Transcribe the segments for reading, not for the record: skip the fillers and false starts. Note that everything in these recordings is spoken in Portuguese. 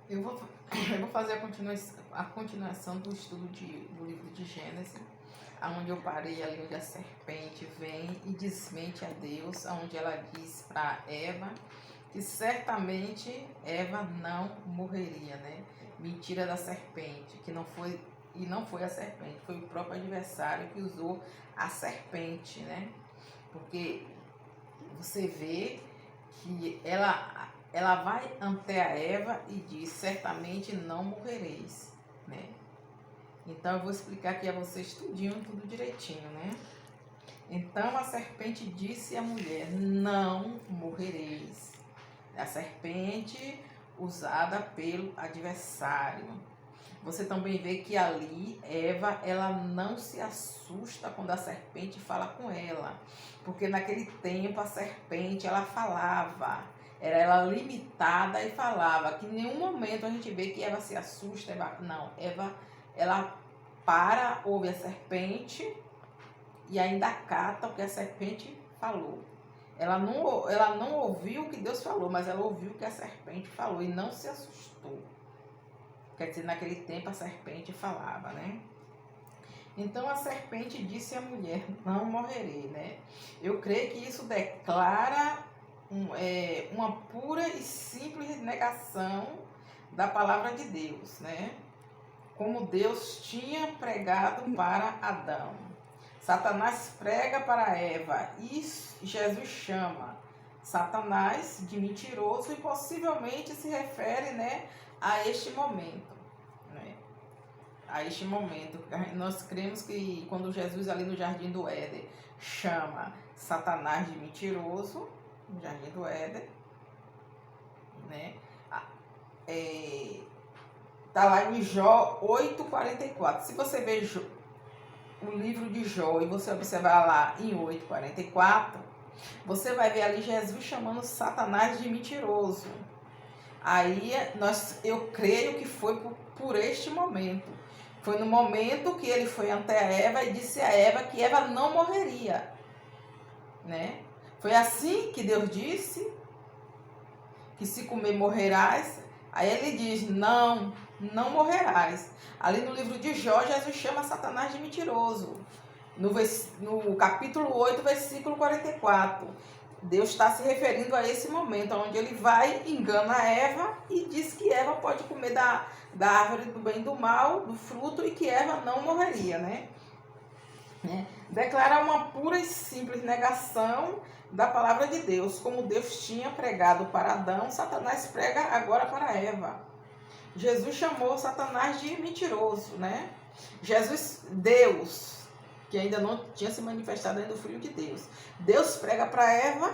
Eu vou, eu vou fazer a continuação do estudo do livro de Gênesis, onde eu parei ali, onde a serpente vem e desmente a Deus, onde ela diz para Eva que certamente Eva não morreria, né? Mentira da serpente, que não foi, e não foi a serpente, foi o próprio adversário que usou a serpente, né? Porque você vê que ela vai ante a Eva e diz, certamente não morrereis, né? Então eu vou explicar aqui a vocês tudinho, tudo direitinho, né? Então a serpente disse à mulher, não morrereis. A serpente usada pelo adversário. Você também vê que ali Eva, ela não se assusta quando a serpente fala com ela, porque naquele tempo a serpente ela falava, era ela limitada e falava, que em nenhum momento a gente vê que Eva se assusta, Eva ela para, ouve a serpente e ainda acata o que a serpente falou. Ela não ouviu o que Deus falou, mas ela ouviu o que a serpente falou e não se assustou. Quer dizer, naquele tempo a serpente falava, né? Então a serpente disse à mulher, não morrerei, né? Eu creio que isso declara uma pura e simples negação da palavra de Deus, né? Como Deus tinha pregado para Adão. Satanás prega para Eva e Jesus chama Satanás de mentiroso e possivelmente se refere, né, a este momento, né? A este momento. Nós cremos que quando Jesus ali no Jardim do Éden chama Satanás de mentiroso, no Jardim do Éden, né? Tá lá em Jó 8:44. Se você ver o livro de Jó e você observar lá em 8:44, você vai ver ali Jesus chamando Satanás de mentiroso. Aí eu creio que foi por este momento. Foi no momento que ele foi ante a Eva e disse a Eva que Eva não morreria, né? Foi assim que Deus disse que se comer morrerás. Aí ele diz, não morrerás. Ali no livro de Jó, Jesus chama Satanás de mentiroso. No capítulo 8, versículo 44. Deus está se referindo a esse momento, onde ele vai, engana Eva e diz que Eva pode comer da árvore do bem e do mal, do fruto, e que Eva não morreria, né? Declara uma pura e simples negação da palavra de Deus. Como Deus tinha pregado para Adão, Satanás prega agora para Eva. Jesus chamou Satanás de mentiroso, né? Deus, que ainda não tinha se manifestado ainda o Filho de Deus. Deus prega para Eva,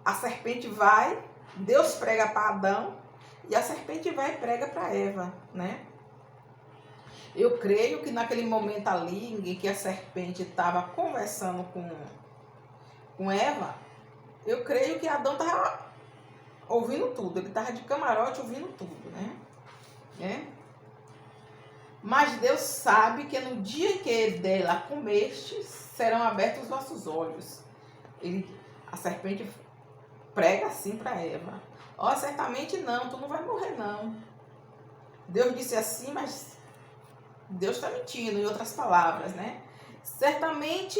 a serpente vai, Deus prega para Adão, e a serpente vai e prega para Eva, né? Eu creio que naquele momento ali, em que a serpente estava conversando com Eva, eu creio que Adão estava ouvindo tudo, ele estava de camarote ouvindo tudo, né? Mas Deus sabe que no dia que dela comeste, serão abertos os vossos olhos. A serpente prega assim para Eva. Certamente não, tu não vai morrer não. Deus disse assim, mas Deus está mentindo, em outras palavras, né? Certamente,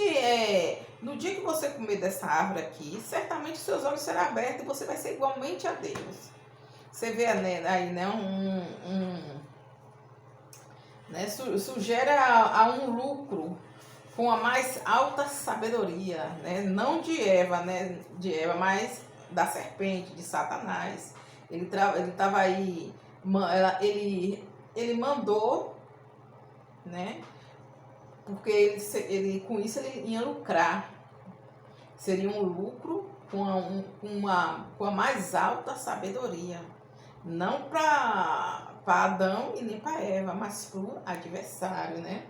no dia que você comer dessa árvore aqui, certamente seus olhos serão abertos e você vai ser igualmente a Deus. Você vê aí, né, sugere a um lucro com a mais alta sabedoria, né? Não de Eva, né? De Eva, mas da serpente, de Satanás. Ele estava aí, ele mandou, né? Porque ele com isso ele ia lucrar. Seria um lucro com a mais alta sabedoria. Não para Adão e nem para Eva, mas para o adversário, né?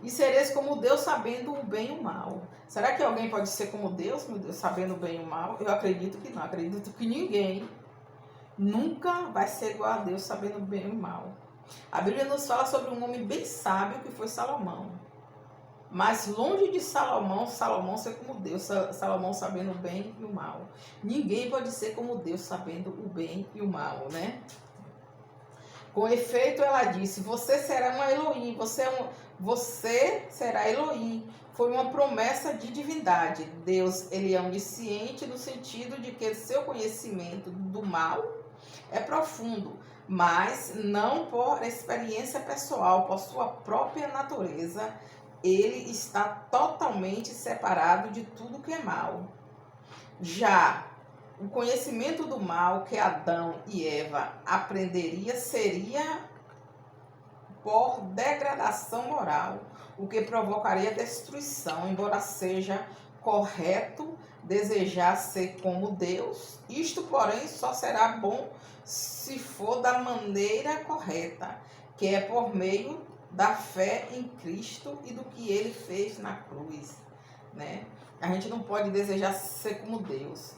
E sereis como Deus, sabendo o bem e o mal. Será que alguém pode ser como Deus, meu Deus, sabendo o bem e o mal? Eu acredito que não. Acredito que ninguém nunca vai ser igual a Deus, sabendo o bem e o mal. A Bíblia nos fala sobre um homem bem sábio que foi Salomão. Mas longe de Salomão ser como Deus, Salomão sabendo o bem e o mal. Ninguém pode ser como Deus sabendo o bem e o mal, né? Com efeito, ela disse, você será uma Elohim, você será Elohim. Foi uma promessa de divindade. Deus, ele é onisciente no sentido de que seu conhecimento do mal é profundo, mas não por experiência pessoal, por sua própria natureza. Ele está totalmente separado de tudo que é mal. Já o conhecimento do mal que Adão e Eva aprenderia seria por degradação moral, o que provocaria destruição, embora seja correto desejar ser como Deus. Isto, porém, só será bom se for da maneira correta, que é por meio da fé em Cristo e do que ele fez na cruz, né? A gente não pode desejar ser como Deus.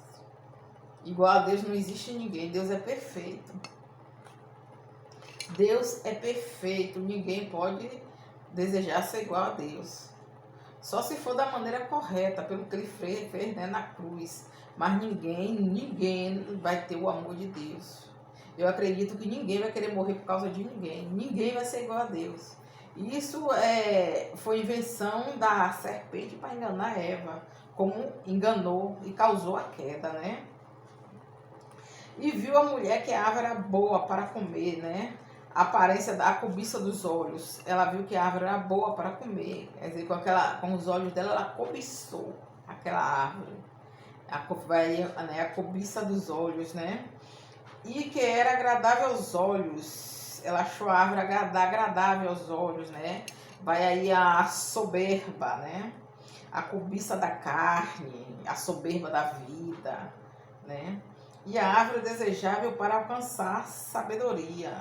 Igual a Deus não existe ninguém. Deus é perfeito. Deus é perfeito. Ninguém pode desejar ser igual a Deus. Só se for da maneira correta, pelo que ele fez, né, na cruz. Mas ninguém vai ter o amor de Deus. Eu acredito que ninguém vai querer morrer por causa de ninguém. Ninguém vai ser igual a Deus. Isso foi invenção da serpente para enganar Eva, como enganou e causou a queda, né? E viu a mulher que a árvore era boa para comer, né? A aparência da cobiça dos olhos. Ela viu que a árvore era boa para comer. Quer dizer, com os olhos dela, ela cobiçou aquela árvore. A cobiça dos olhos, né? E que era agradável aos olhos. Ela achou a árvore agradável aos olhos, né? Vai aí a soberba, né? A cobiça da carne, a soberba da vida, né? E a árvore desejável para alcançar sabedoria.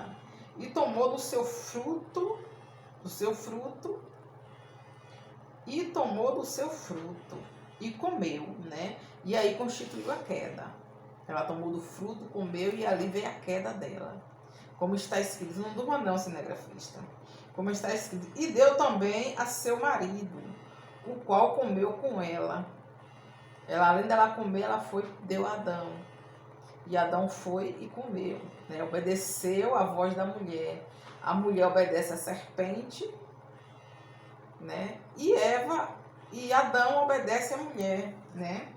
E tomou do seu fruto, e comeu, né? E aí constituiu a queda. Ela tomou do fruto, comeu e ali veio a queda dela. Como está escrito, não durma não, cinegrafista. Como está escrito, e deu também a seu marido, o qual comeu com ela. Além dela comer, deu a Adão. E Adão foi e comeu, né? Obedeceu à voz da mulher. A mulher obedece à serpente, né? E Adão obedece à mulher, né?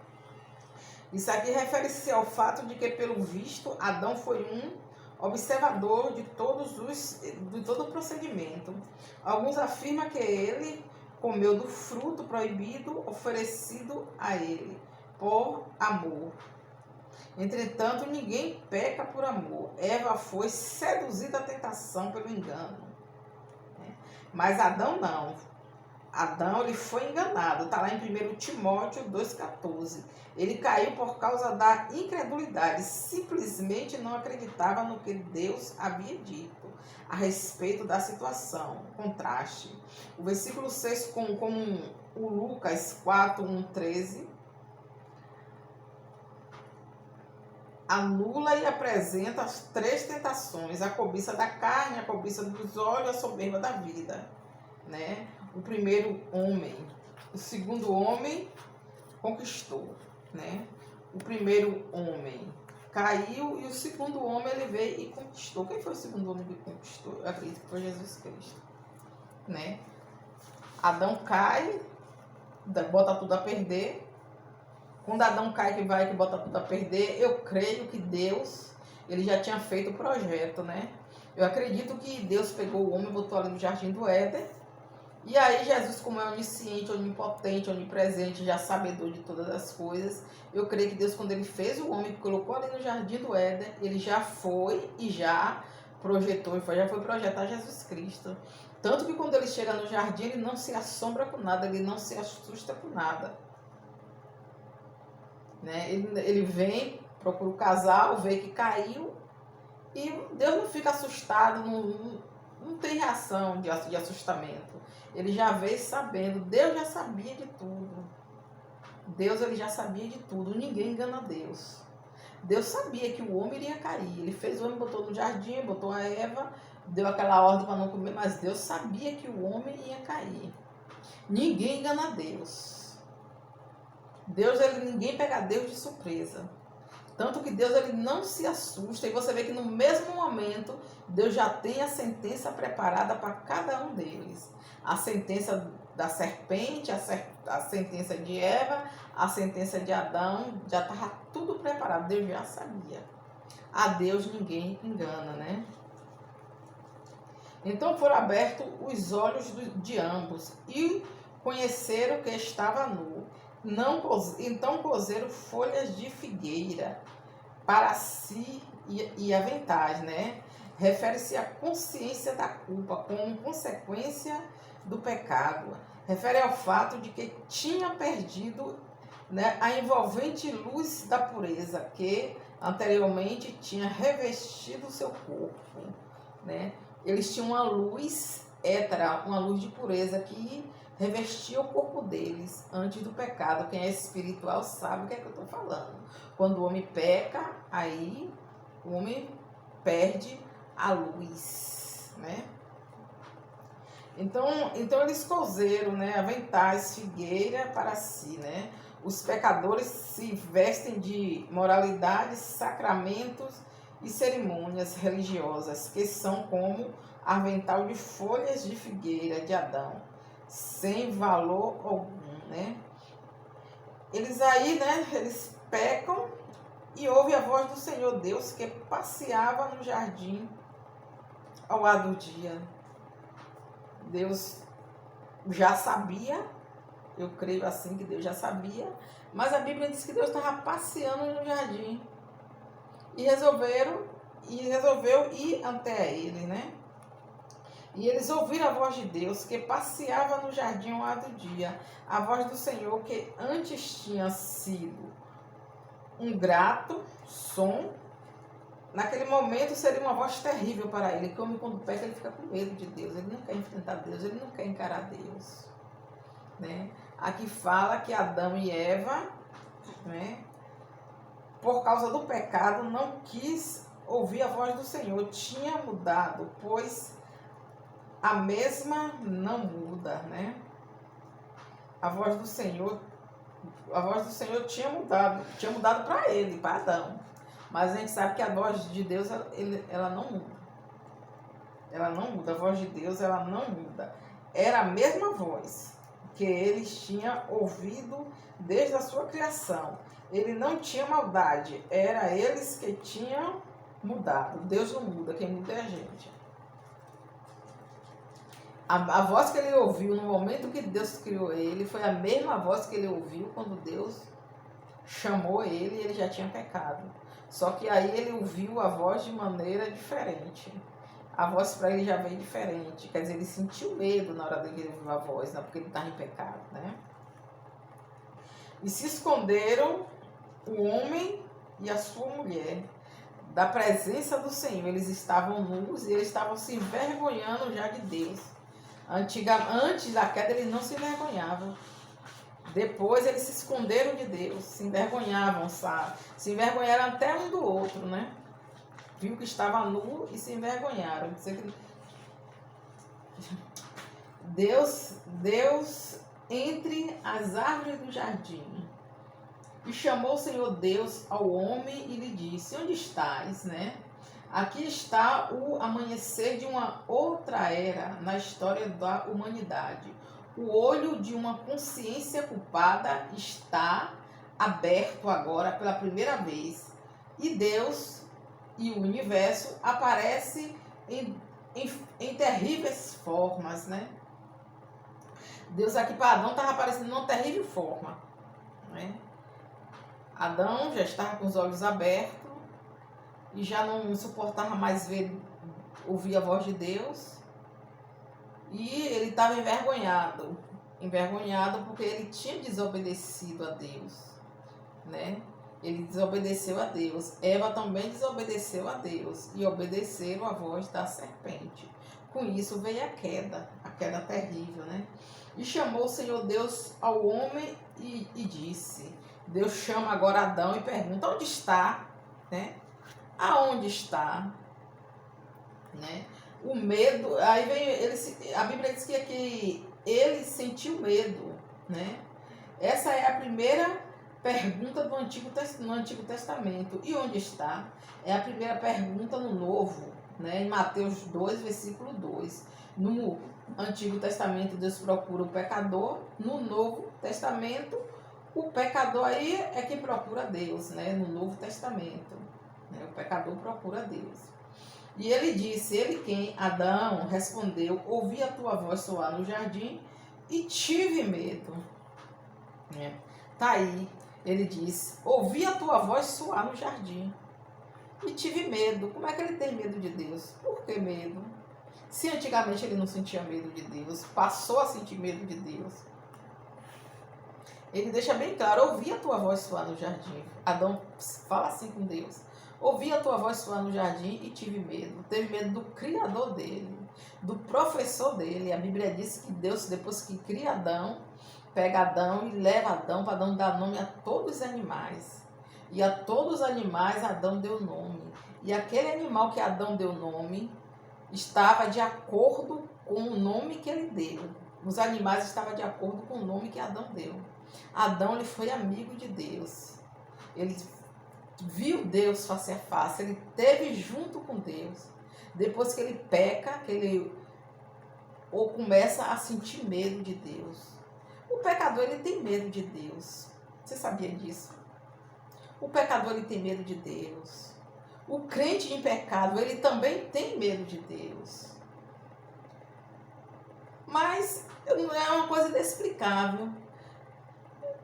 Isso aqui refere-se ao fato de que, pelo visto, Adão foi um observador de todo o procedimento. Alguns afirmam que ele comeu do fruto proibido oferecido a ele, por amor. Entretanto, ninguém peca por amor. Eva foi seduzida à tentação pelo engano, né? Mas Adão não. Adão, ele foi enganado. Está lá em 1 Timóteo 2,14. Ele caiu por causa da incredulidade. Simplesmente não acreditava no que Deus havia dito a respeito da situação. Contraste. O versículo 6 com o Lucas 4:1-13. Anula e apresenta as 3 tentações: a cobiça da carne, a cobiça dos olhos, a soberba da vida, né? O primeiro homem, o segundo homem conquistou, né? O primeiro homem caiu e o segundo homem ele veio e conquistou. Quem foi o segundo homem que conquistou? Eu acredito que foi Jesus Cristo, né? Adão cai, bota tudo a perder. Quando Adão cai que bota tudo a perder, eu creio que Deus, ele já tinha feito o projeto, né? Eu acredito que Deus pegou o homem e botou ali no jardim do Éden. E aí Jesus, como é onisciente, onipotente, onipresente, já sabedor de todas as coisas, eu creio que Deus, quando ele fez o homem, colocou ali no jardim do Éden, ele já foi e já projetou, já foi projetar Jesus Cristo. Tanto que quando ele chega no jardim, ele não se assombra com nada, ele não se assusta com nada, né? Ele vem, procura o casal, vê que caiu, e Deus não fica assustado, não tem reação de assustamento. Ele já veio sabendo, Deus já sabia de tudo. Deus, ele já sabia de tudo, ninguém engana Deus. Deus sabia que o homem iria cair. Ele fez o homem, botou no jardim, botou a Eva, deu aquela ordem para não comer, mas Deus sabia que o homem ia cair. Ninguém engana Deus. Ninguém pega Deus de surpresa. Tanto que Deus ele não se assusta, e você vê que no mesmo momento Deus já tem a sentença preparada para cada um deles. A sentença da serpente, a sentença de Eva, a sentença de Adão, já estava tudo preparado, Deus já sabia. A Deus ninguém engana, né? Então foram abertos os olhos de ambos e conheceram que estava nu. Então cozeram folhas de figueira para si e aventais, né? Refere-se à consciência da culpa como consequência do pecado. Refere ao fato de que tinha perdido, né, a envolvente luz da pureza que anteriormente tinha revestido o seu corpo, né? Eles tinham uma luz hétera, uma luz de pureza que revestia o corpo deles antes do pecado. Quem é espiritual sabe o que é que eu estou falando. Quando o homem peca, aí o homem perde a luz, né? Então eles cozeram, né, aventais, figueira para si, né? Os pecadores se vestem de moralidades, sacramentos e cerimônias religiosas, que são como avental de folhas de figueira de Adão, sem valor algum, né? Eles aí, né, eles pecam e ouvem a voz do Senhor Deus que passeava no jardim ao ar do dia. Deus já sabia, eu creio assim que Deus já sabia, mas a Bíblia diz que Deus estava passeando no jardim e resolveu ir até ele, né? E eles ouviram a voz de Deus que passeava no jardim ao ar do dia, a voz do Senhor que antes tinha sido um grato som, naquele momento seria uma voz terrível para ele, que o homem quando peca ele fica com medo de Deus, ele não quer enfrentar Deus, ele não quer encarar Deus, né? Aqui fala que Adão e Eva, né, por causa do pecado, não quis ouvir a voz do Senhor, tinha mudado, pois a mesma não muda, né? A voz do Senhor tinha mudado para ele, para Adão. Mas a gente sabe que a voz de Deus, ela não muda. Ela não muda, a voz de Deus, ela não muda. Era a mesma voz que eles tinham ouvido desde a sua criação. Ele não tinha maldade, era eles que tinham mudado. Deus não muda, quem muda é a gente. A voz que ele ouviu no momento que Deus criou ele foi a mesma voz que ele ouviu quando Deus chamou ele e ele já tinha pecado. Só que aí ele ouviu a voz de maneira diferente. A voz para ele já veio diferente. Quer dizer, ele sentiu medo na hora que ele ouviu a voz, não, porque ele estava em pecado, né? E se esconderam o homem e a sua mulher da presença do Senhor. Eles estavam nus e eles estavam se envergonhando já de Deus. Antes da queda eles não se envergonhavam. Depois eles se esconderam de Deus, se envergonhavam, sabe? Se envergonharam até um do outro, né? Viu que estava nu e se envergonharam. Deus entre as árvores do jardim. E chamou o Senhor Deus ao homem e lhe disse: onde estás, né? Aqui está o amanhecer de uma outra era na história da humanidade. O olho de uma consciência culpada está aberto agora pela primeira vez. E Deus e o universo aparecem em terríveis formas, né? Deus aqui para Adão estava aparecendo numa terrível forma, né? Adão já estava com os olhos abertos e já não suportava mais ouvir a voz de Deus. E ele estava envergonhado porque ele tinha desobedecido a Deus, né? Ele desobedeceu a Deus. Eva também desobedeceu a Deus e obedeceram a voz da serpente. Com isso veio a queda terrível, né? E chamou o Senhor Deus ao homem e disse... Deus chama agora Adão e pergunta: onde está? Né? Aonde está? Né? O medo, aí vem a Bíblia diz que ele sentiu medo, né? Essa é a primeira pergunta no Antigo Testamento. E onde está? É a primeira pergunta no Novo, né? Em Mateus 2, versículo 2. No Antigo Testamento, Deus procura o pecador. No Novo Testamento, o pecador aí é quem procura Deus, né? No Novo Testamento, né? O pecador procura Deus. E ele disse, ele quem? Adão respondeu, ouvi a tua voz soar no jardim e tive medo. Tá aí, ele diz, ouvi a tua voz soar no jardim e tive medo. Como é que ele tem medo de Deus? Por que medo? Se antigamente ele não sentia medo de Deus, passou a sentir medo de Deus. Ele deixa bem claro, ouvi a tua voz soar no jardim. Adão fala assim com Deus. Ouvi a tua voz soar no jardim e tive medo. Teve medo do criador dele, do professor dele. A Bíblia diz que Deus, depois que cria Adão, pega Adão e leva Adão para Adão dar nome a todos os animais. E a todos os animais Adão deu nome. E aquele animal que Adão deu nome estava de acordo com o nome que ele deu. Os animais estavam de acordo com o nome que Adão deu. Adão, ele foi amigo de Deus. Ele viu Deus face a face. Ele esteve junto com Deus. Depois que ele peca, que ele ou começa a sentir medo de Deus. O pecador, ele tem medo de Deus. Você sabia disso? O pecador, ele tem medo de Deus. O crente em pecado, ele também tem medo de Deus. Mas não é uma coisa inexplicável.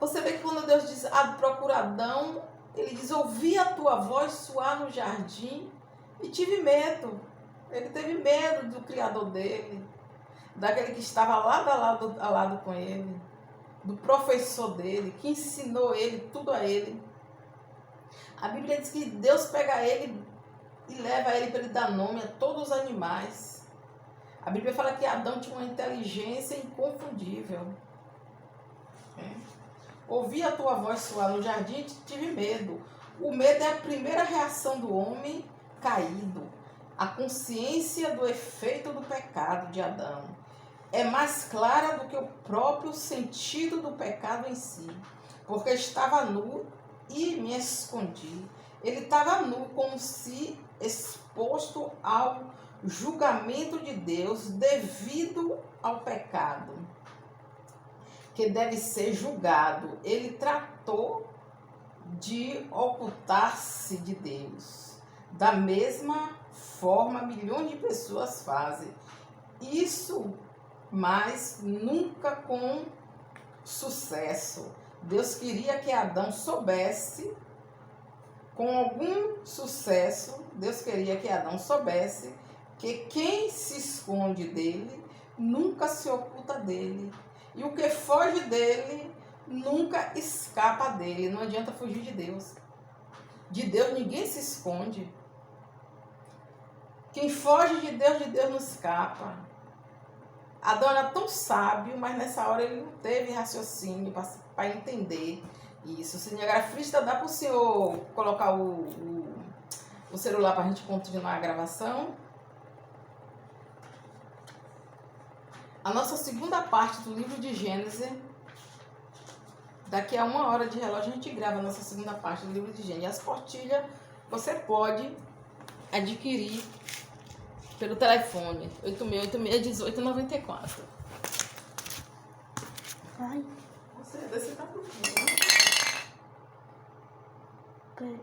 Você vê que quando Deus diz, procura Adão, ele diz, ouvi a tua voz soar no jardim e tive medo. Ele teve medo do criador dele, daquele que estava lado a lado com ele, do professor dele, que ensinou ele, tudo a ele. A Bíblia diz que Deus pega ele e leva ele para ele dar nome a todos os animais. A Bíblia fala que Adão tinha uma inteligência inconfundível. Ouvi a tua voz soar no jardim e tive medo. O medo é a primeira reação do homem caído. A consciência do efeito do pecado de Adão é mais clara do que o próprio sentido do pecado em si. Porque estava nu e me escondi. Ele estava nu, como se exposto ao julgamento de Deus devido ao pecado, que deve ser julgado. Ele tratou de ocultar-se de Deus. Da mesma forma, milhões de pessoas fazem isso, mas nunca com sucesso. Deus queria que Adão soubesse, com algum sucesso, Deus queria que Adão soubesse que quem se esconde dele nunca se oculta dele. E o que foge dele nunca escapa dele. Não adianta fugir de Deus. De Deus ninguém se esconde. Quem foge de Deus não escapa. Adão era tão sábio, mas nessa hora ele não teve raciocínio para entender isso. Cinegrafista, dá para o senhor colocar o celular para a gente continuar a gravação? A nossa segunda parte do livro de Gênesis, daqui a 1 hora de relógio a gente grava a nossa segunda parte do livro de Gênesis. As portilhas você pode adquirir pelo telefone 86861894. Vai. Você tá por fora. Pera.